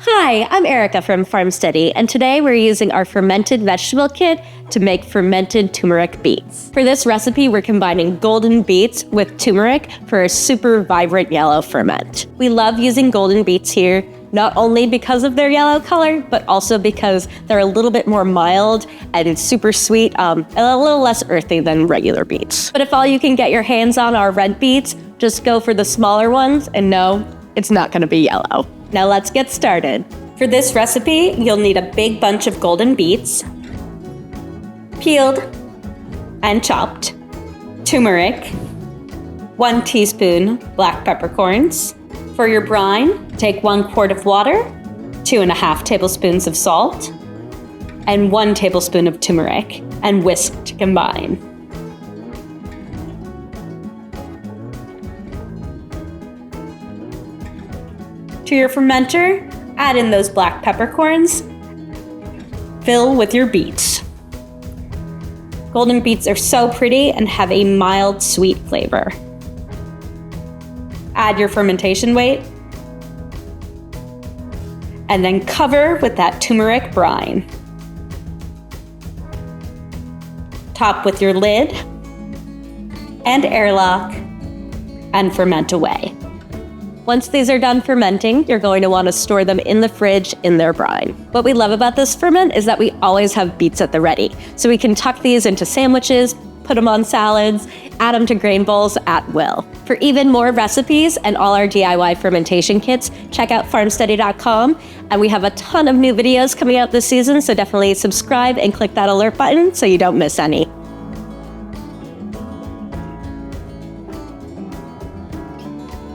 Hi, I'm Erica from FarmSteady, and today we're using our Fermented Vegetable Kit to make Fermented Turmeric Beets. For this recipe, we're combining golden beets with turmeric for a super vibrant yellow ferment. We love using golden beets here, not only because of their yellow color, but also because they're a little bit more mild and it's super sweet, and a little less earthy than regular beets. But if all you can get your hands on are red beets, just go for the smaller ones, and no, it's not gonna be yellow. Now let's get started. For this recipe, you'll need a big bunch of golden beets, peeled and chopped, turmeric, 1 teaspoon black peppercorns. For your brine, take 1 quart of water, 2.5 tablespoons of salt, and 1 tablespoon of turmeric, and whisk to combine. To your fermenter, add in those black peppercorns. Fill with your beets. Golden beets are so pretty and have a mild, sweet flavor. Add your fermentation weight, and then cover with that turmeric brine. Top with your lid, and airlock, and ferment away. Once these are done fermenting, you're going to want to store them in the fridge in their brine. What we love about this ferment is that we always have beets at the ready. So we can tuck these into sandwiches, put them on salads, add them to grain bowls at will. For even more recipes and all our DIY fermentation kits, check out FarmSteady.com. And we have a ton of new videos coming out this season, so definitely subscribe and click that alert button so you don't miss any.